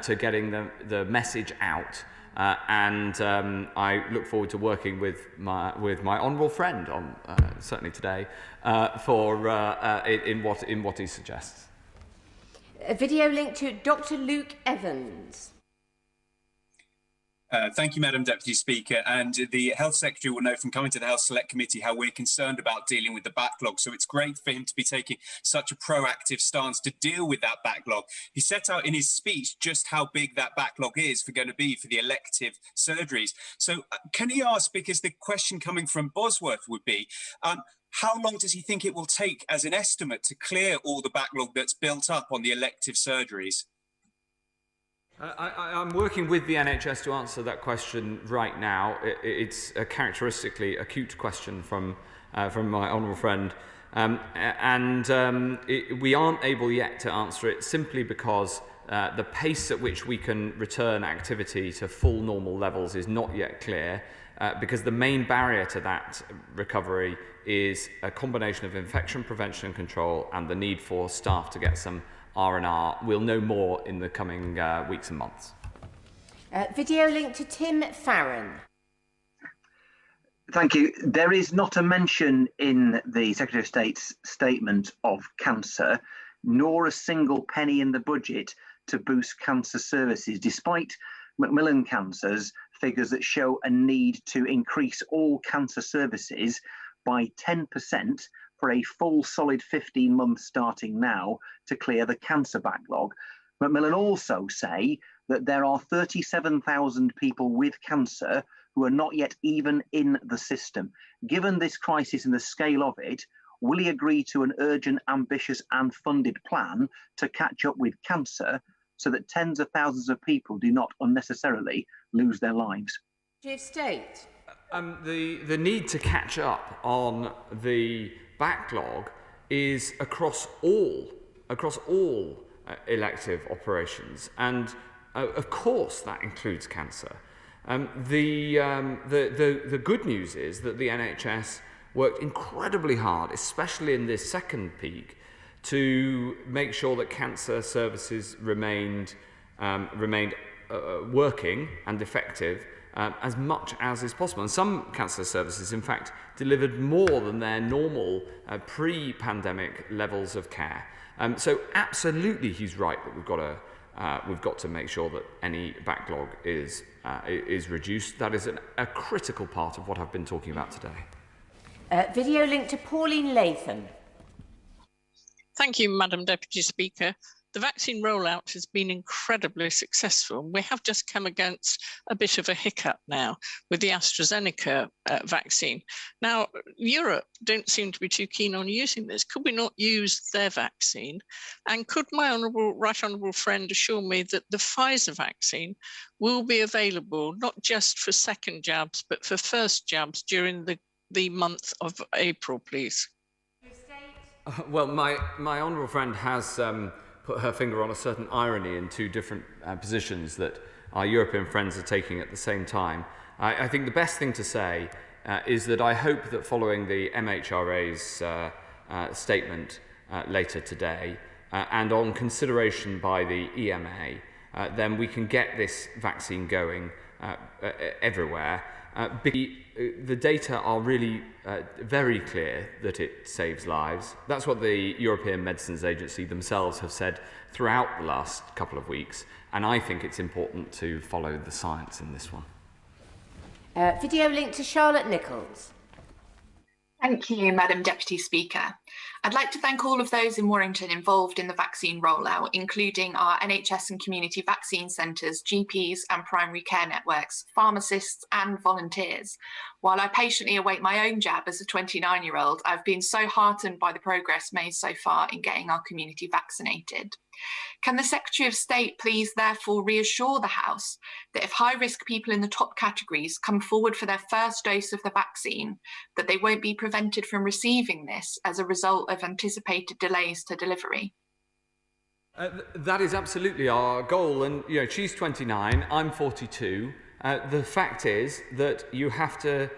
Speaker 1: to getting the message out. I look forward to working with my honourable friend on certainly today in what he suggests.
Speaker 2: A video link to Dr. Luke Evans.
Speaker 18: Thank you, Madam Deputy Speaker. And the Health Secretary will know from coming to the Health Select Committee how we're concerned about dealing with the backlog. So it's great for him to be taking such a proactive stance to deal with that backlog. He set out in his speech just how big that backlog is going to be for the elective surgeries. So can he ask, because the question coming from Bosworth would be, how long does he think it will take as an estimate to clear all the backlog that's built up on the elective surgeries?
Speaker 1: I'm working with the NHS to answer that question right now. It's a characteristically acute question from my honourable friend. We aren't able yet to answer it simply because the pace at which we can return activity to full normal levels is not yet clear, because the main barrier to that recovery is a combination of infection prevention and control and the need for staff to get some R&R. We'll know more in the coming weeks and months.
Speaker 2: Video link to Tim Farron.
Speaker 19: Thank you. There is not a mention in the Secretary of State's statement of cancer, nor a single penny in the budget to boost cancer services, despite Macmillan Cancer's figures that show a need to increase all cancer services by 10% for a full solid 15 months starting now to clear the cancer backlog. Macmillan also say that there are 37,000 people with cancer who are not yet even in the system. Given this crisis and the scale of it, will he agree to an urgent, ambitious and funded plan to catch up with cancer so that tens of thousands of people do not unnecessarily lose their lives?
Speaker 2: State.
Speaker 1: The need to catch up on the backlog is across all elective operations, and of course that includes cancer. The good news is that the NHS worked incredibly hard, especially in this second peak, to make sure that cancer services remained working and effective as much as is possible. And some cancer services, in fact, delivered more than their normal pre-pandemic levels of care. So absolutely, he's right that we've got to make sure that any backlog is reduced. That is a critical part of what I've been talking about today.
Speaker 2: Video link to Pauline Latham.
Speaker 20: Thank you, Madam Deputy Speaker. The vaccine rollout has been incredibly successful. We have just come against a bit of a hiccup now with the AstraZeneca vaccine. Now, Europe don't seem to be too keen on using this. Could we not use their vaccine? And could my right honourable friend assure me that the Pfizer vaccine will be available not just for second jabs, but for first jabs during the month of April, please?
Speaker 1: Well, my honourable friend has put her finger on a certain irony in two different positions that our European friends are taking at the same time. I think the best thing to say is that I hope that following the MHRA's statement later today and on consideration by the EMA, then we can get this vaccine going everywhere. The data are really very clear that it saves lives. That's what the European Medicines Agency themselves have said throughout the last couple of weeks, and I think it's important to follow the science in this one.
Speaker 2: Video link to Charlotte Nichols.
Speaker 21: Thank you, Madam Deputy Speaker. I'd like to thank all of those in Warrington involved in the vaccine rollout, including our NHS and community vaccine centres, GPs and primary care networks, pharmacists and volunteers. While I patiently await my own jab as a 29-year-old, I've been so heartened by the progress made so far in getting our community vaccinated. Can the Secretary of State please therefore reassure the House that if high-risk people in the top categories come forward for their first dose of the vaccine, that they won't be prevented from receiving this as a result of anticipated delays to delivery?
Speaker 1: That is absolutely our goal, and she's 29, I'm 42. The fact is that you have to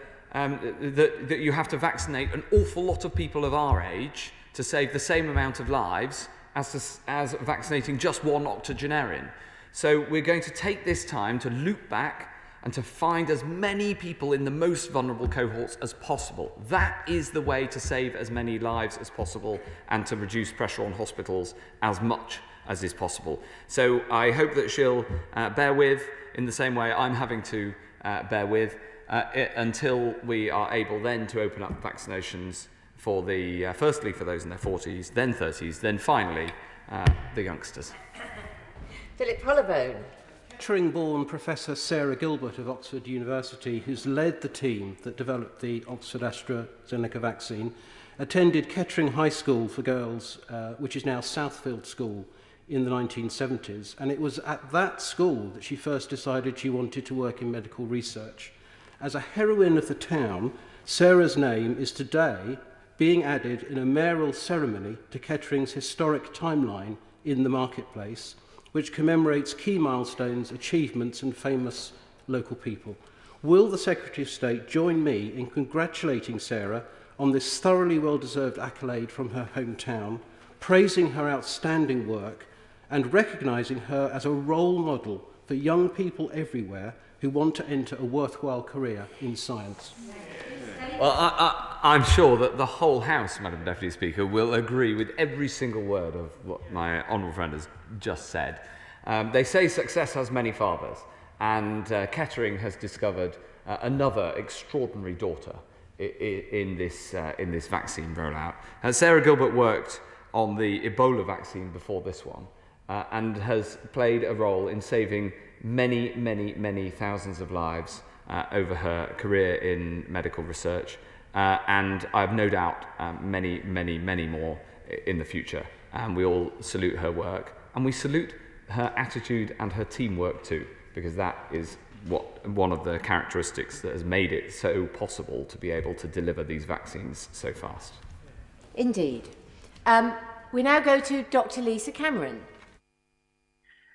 Speaker 1: vaccinate an awful lot of people of our age to save the same amount of lives as vaccinating just one octogenarian. So we're going to take this time to loop back and to find as many people in the most vulnerable cohorts as possible. That is the way to save as many lives as possible and to reduce pressure on hospitals as much as is possible. So I hope that she'll bear with in the same way I'm having to bear with until we are able then to open up vaccinations for the firstly for those in their 40s, then 30s, then finally the youngsters.
Speaker 2: Philip Hollowbone.
Speaker 22: Kettering-born Professor Sarah Gilbert of Oxford University, who's led the team that developed the Oxford AstraZeneca vaccine, attended Kettering High School for Girls, which is now Southfield School in the 1970s, and it was at that school that she first decided she wanted to work in medical research. As a heroine of the town, Sarah's name is today being added in a mayoral ceremony to Kettering's historic timeline in the marketplace, which commemorates key milestones, achievements and famous local people. Will the Secretary of State join me in congratulating Sarah on this thoroughly well-deserved accolade from her hometown, praising her outstanding work and recognising her as a role model for young people everywhere who want to enter a worthwhile career in science?
Speaker 1: Well, I'm sure that the whole House, Madam Deputy Speaker, will agree with every single word of what my honourable friend has just said. They say success has many fathers, and Kettering has discovered another extraordinary daughter in this vaccine rollout. Sarah Gilbert worked on the Ebola vaccine before this one, and has played a role in saving many, many, many thousands of lives over her career in medical research, and I have no doubt many, many, many more in the future. And we all salute her work, and we salute her attitude and her teamwork too, because that is one of the characteristics that has made it so possible to be able to deliver these vaccines so fast.
Speaker 2: Indeed. We now go to Dr. Lisa Cameron.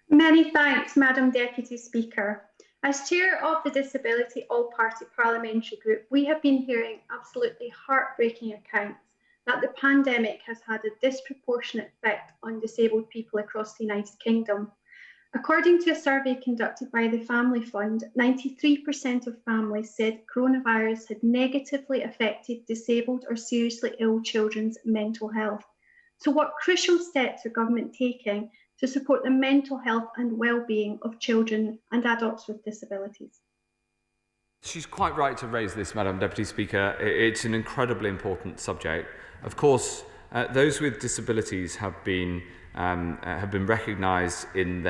Speaker 3: Many thanks, Madam Deputy Speaker. As Chair of the Disability All-Party Parliamentary Group, we have been hearing absolutely heartbreaking accounts that the pandemic has had a disproportionate effect on disabled people across the United Kingdom. According to a survey conducted by the Family Fund, 93% of families said coronavirus had negatively affected disabled or seriously ill children's mental health. So what crucial steps are government taking to support the mental health and well-being of children and adults with disabilities?
Speaker 1: She's quite right to raise this, Madam Deputy Speaker. It's an incredibly important subject. Of course, those with disabilities have been recognised in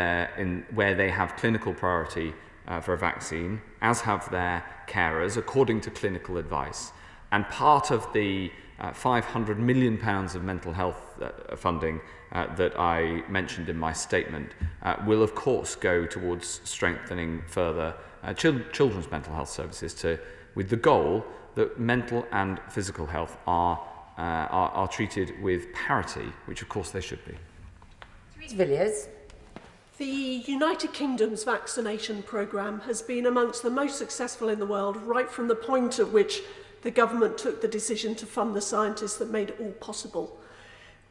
Speaker 1: where they have clinical priority for a vaccine, as have their carers, according to clinical advice. And part of the £500 million of mental health funding that I mentioned in my statement will, of course, go towards strengthening further children's mental health services, with the goal that mental and physical health are treated with parity, which, of course, they should be.
Speaker 2: Villiers.
Speaker 4: The United Kingdom's vaccination programme has been amongst the most successful in the world right from the point at which the government took the decision to fund the scientists that made it all possible.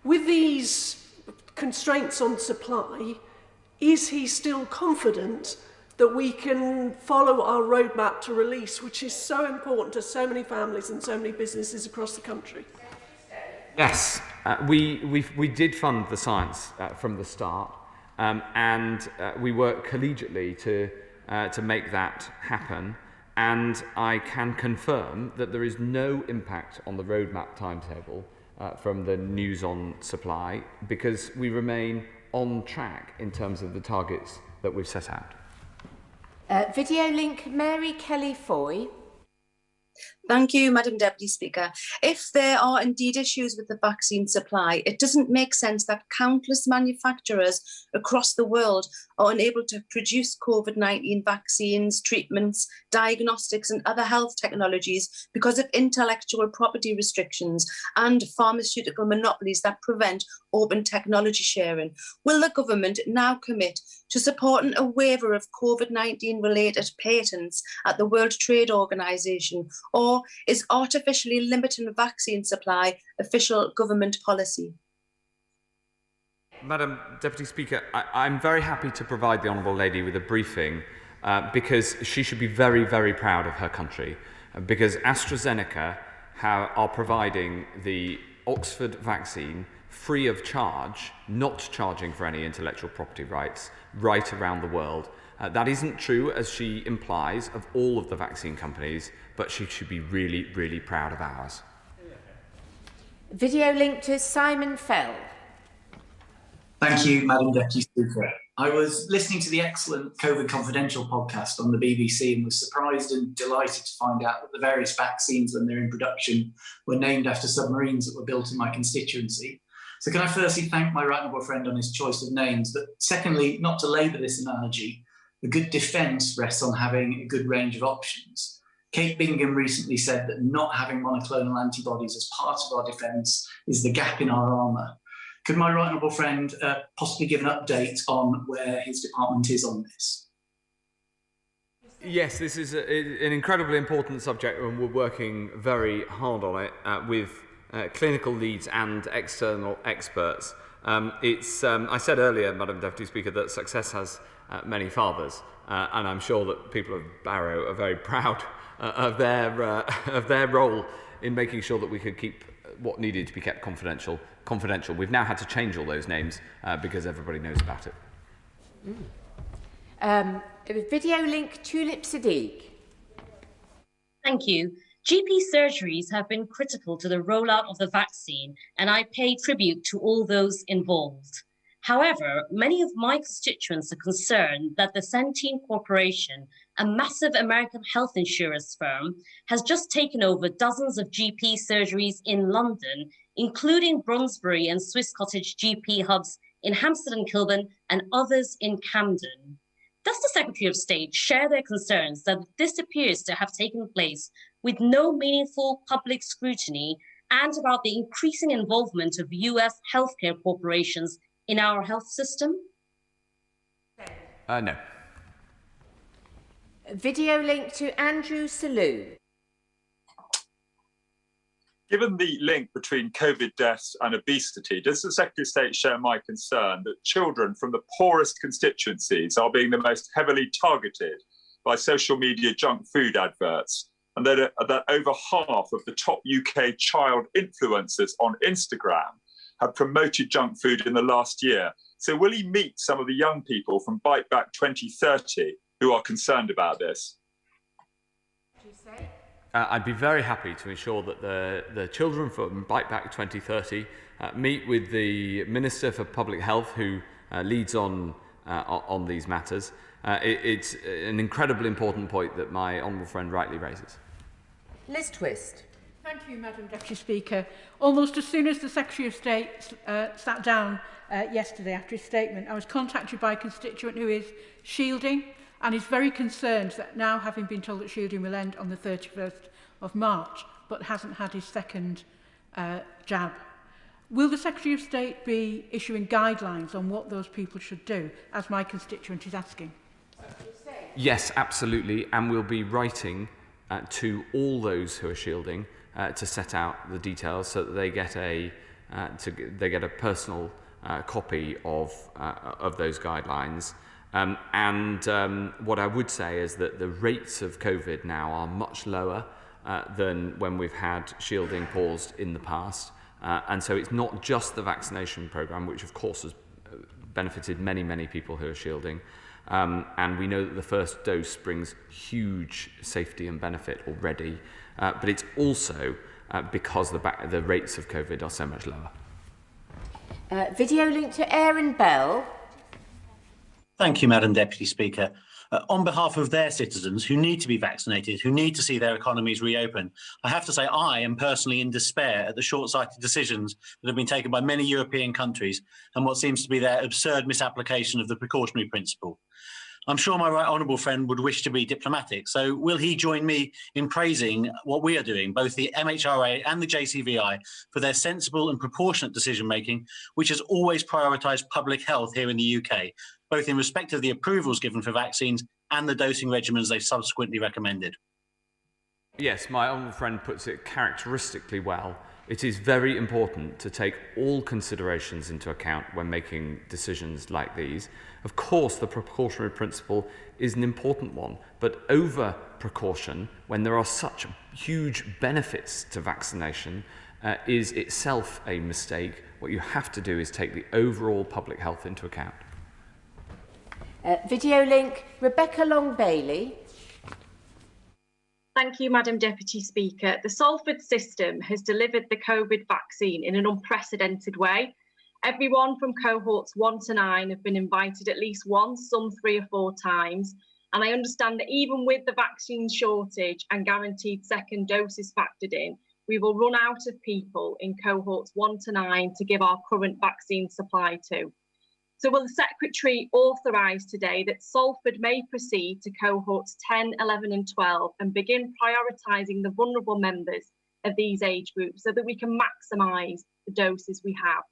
Speaker 4: With these constraints on supply, is he still confident that we can follow our roadmap to release, which is so important to so many families and so many businesses across the country?
Speaker 1: Yes, we did fund the science from the start, and we worked collegially to make that happen. And I can confirm that there is no impact on the roadmap timetable from the news on supply, because we remain on track in terms of the targets that we've set out.
Speaker 2: Video link, Mary Kelly-Foy.
Speaker 23: Thank you, Madam Deputy Speaker. If there are indeed issues with the vaccine supply, it doesn't make sense that countless manufacturers across the world are unable to produce COVID-19 vaccines, treatments, diagnostics and other health technologies because of intellectual property restrictions and pharmaceutical monopolies that prevent open technology sharing. Will the government now commit to supporting a waiver of COVID-19 related patents at the World Trade Organization, or is artificially limiting vaccine supply official government policy?
Speaker 1: Madam Deputy Speaker, I'm very happy to provide the Honourable Lady with a briefing because she should be very, very proud of her country, because AstraZeneca are providing the Oxford vaccine free of charge, not charging for any intellectual property rights, right around the world. That isn't true, as she implies, of all of the vaccine companies, but she should be really, really proud of ours.
Speaker 2: Video link to Simon Fell.
Speaker 24: Thank you, Madam Deputy Speaker. I was listening to the excellent COVID Confidential podcast on the BBC and was surprised and delighted to find out that the various vaccines, when they're in production, were named after submarines that were built in my constituency. So can I firstly thank my right honourable friend on his choice of names, but secondly, not to labour this analogy, a good defence rests on having a good range of options. Kate Bingham recently said that not having monoclonal antibodies as part of our defence is the gap in our armour. Could my right honourable friend possibly give an update on where his department is on this?
Speaker 1: Yes, this is an incredibly important subject, and we're working very hard on it with clinical leads and external experts. I said earlier, Madam Deputy Speaker, that success has many fathers, and I'm sure that people of Barrow are very proud of their role in making sure that we could keep what needed to be kept confidential. We've now had to change all those names because everybody knows about it.
Speaker 2: Video link, Tulip Sadiq.
Speaker 5: Thank you. GP surgeries have been critical to the rollout of the vaccine, and I pay tribute to all those involved. However, many of my constituents are concerned that the Centene Corporation, a massive American health insurance firm, has just taken over dozens of GP surgeries in London, including Brunsbury and Swiss Cottage GP hubs in Hampstead and Kilburn and others in Camden. Does the Secretary of State share their concerns that this appears to have taken place with no meaningful public scrutiny and about the increasing involvement of US healthcare corporations in our health system?
Speaker 1: No.
Speaker 2: Video link to Andrew Selou.
Speaker 6: Given the link between COVID deaths and obesity, does the Secretary of State share my concern that children from the poorest constituencies are being the most heavily targeted by social media junk food adverts, and that over half of the top UK child influencers on Instagram have promoted junk food in the last year? So will he meet some of the young people from Bite Back 2030 who are concerned about this?
Speaker 1: I'd be very happy to ensure that the children from Bite Back 2030 meet with the Minister for Public Health, who leads on these matters. It's an incredibly important point that my honourable friend rightly raises.
Speaker 2: Liz Twist.
Speaker 7: Thank you, Madam Deputy Speaker. Almost as soon as the Secretary of State sat down yesterday after his statement, I was contacted by a constituent who is shielding and is very concerned that now, having been told that shielding will end on the 31st of March, but hasn't had his second jab. Will the Secretary of State be issuing guidelines on what those people should do, as my constituent is asking?
Speaker 1: Yes, absolutely, and we'll be writing to all those who are shielding to set out the details so that they get a personal copy of those guidelines. What I would say is that the rates of COVID now are much lower than when we've had shielding paused in the past. And so it's not just the vaccination programme, which of course has benefited many, many people who are shielding. And we know that the first dose brings huge safety and benefit already. But it's also because the rates of COVID are so much lower.
Speaker 2: Video link to Aaron Bell.
Speaker 8: Thank you, Madam Deputy Speaker. On behalf of their citizens who need to be vaccinated, who need to see their economies reopen, I have to say I am personally in despair at the short-sighted decisions that have been taken by many European countries and what seems to be their absurd misapplication of the precautionary principle. I'm sure my right honourable friend would wish to be diplomatic, so will he join me in praising what we are doing, both the MHRA and the JCVI, for their sensible and proportionate decision-making, which has always prioritised public health here in the UK, both in respect of the approvals given for vaccines and the dosing regimens they've subsequently recommended?
Speaker 1: Yes, my honourable friend puts it characteristically well. It is very important to take all considerations into account when making decisions like these. Of course, the precautionary principle is an important one, but over precaution, when there are such huge benefits to vaccination, is itself a mistake. What you have to do is take the overall public health into account.
Speaker 2: Video link, Rebecca Long-Bailey.
Speaker 25: Thank you, Madam Deputy Speaker. The Salford system has delivered the COVID vaccine in an unprecedented way. Everyone from cohorts 1 to 9 have been invited at least once, some 3 or 4 times. And I understand that even with the vaccine shortage and guaranteed second doses factored in, we will run out of people in cohorts 1 to 9 to give our current vaccine supply to. So will the Secretary authorise today that Salford may proceed to cohorts 10, 11 and 12 and begin prioritising the vulnerable members of these age groups so that we can maximise the doses we have?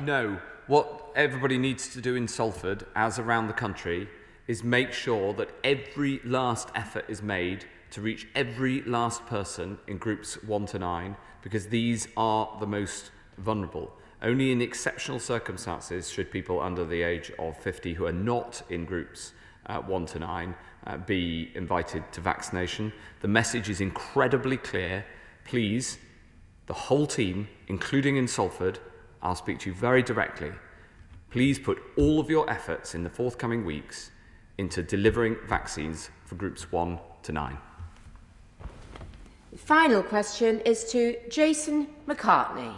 Speaker 1: No. What everybody needs to do in Salford, as around the country, is make sure that every last effort is made to reach every last person in groups 1 to 9, because these are the most vulnerable. Only in exceptional circumstances should people under the age of 50 who are not in groups 1 to 9 be invited to vaccination. The message is incredibly clear. Please, the whole team, including in Salford, I'll speak to you very directly. Please put all of your efforts in the forthcoming weeks into delivering vaccines for groups 1 to 9.
Speaker 2: The final question is to Jason McCartney.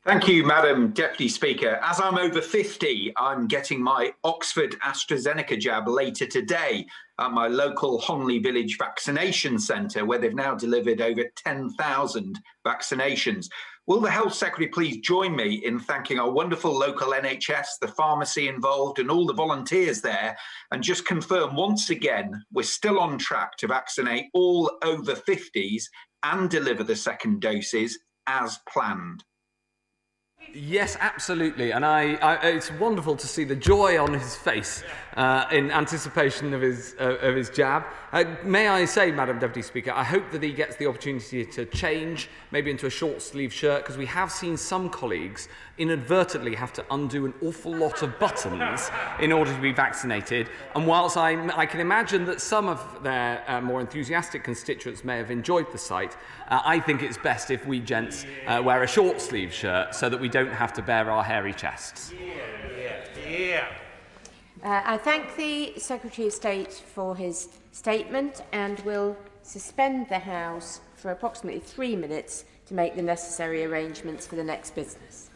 Speaker 9: Thank you, Madam Deputy Speaker. As I'm over 50, I'm getting my Oxford AstraZeneca jab later today at my local Honley Village vaccination centre, where they've now delivered over 10,000 vaccinations. Will the Health Secretary please join me in thanking our wonderful local NHS, the pharmacy involved and all the volunteers there, and just confirm once again we're still on track to vaccinate all over 50s and deliver the second doses as planned?
Speaker 1: Yes, absolutely, and it's wonderful to see the joy on his face in anticipation of his jab. May I say, Madam Deputy Speaker, I hope that he gets the opportunity to change, maybe into a short-sleeve shirt, because we have seen some colleagues inadvertently have to undo an awful lot of buttons in order to be vaccinated. And whilst I can imagine that some of their more enthusiastic constituents may have enjoyed the sight, I think it's best if we gents wear a short-sleeve shirt so that we don't have to bare our hairy chests.
Speaker 2: I thank the Secretary of State for his statement and will suspend the House for approximately 3 minutes to make the necessary arrangements for the next business.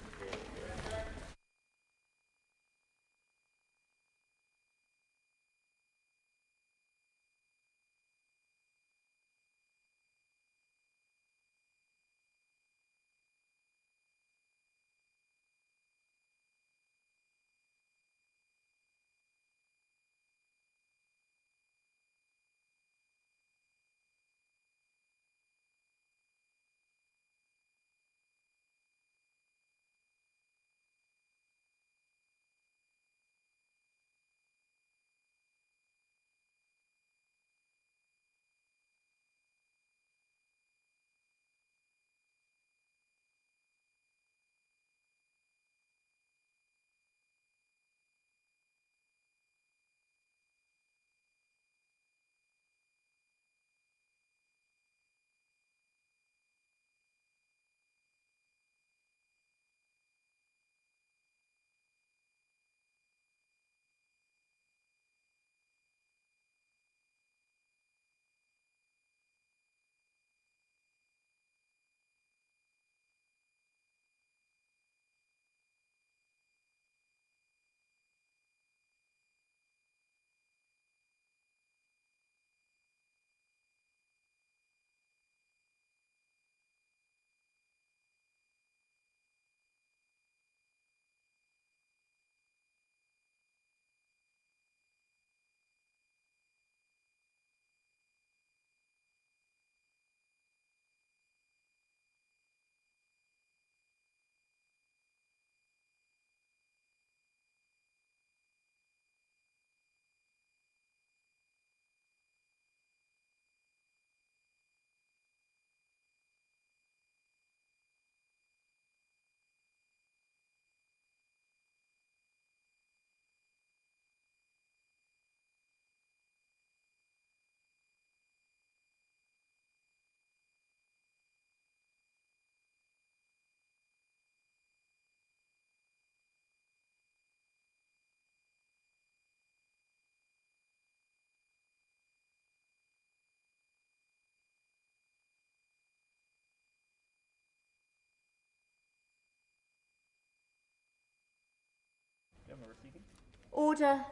Speaker 2: Order,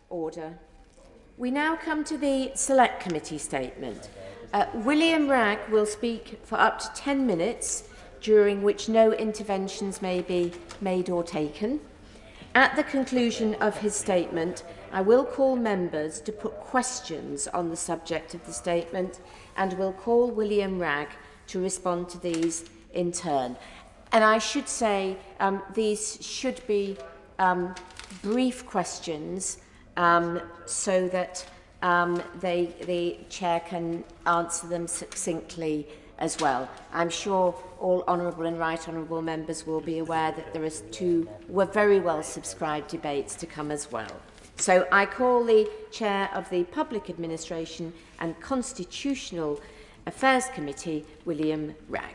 Speaker 2: order. We now come to the Select Committee statement. William Ragg will speak for up to 10 minutes, during which no interventions may be made or taken. At the conclusion of his statement, I will call members to put questions on the subject of the statement and will call William Ragg to respond to these in turn. And I should say these should be brief questions so that the Chair can answer them succinctly as well. I'm sure all honourable and right honourable members will be aware that there are two very well subscribed debates to come as well. So I call the Chair of the Public Administration and Constitutional Affairs Committee, William Ragg.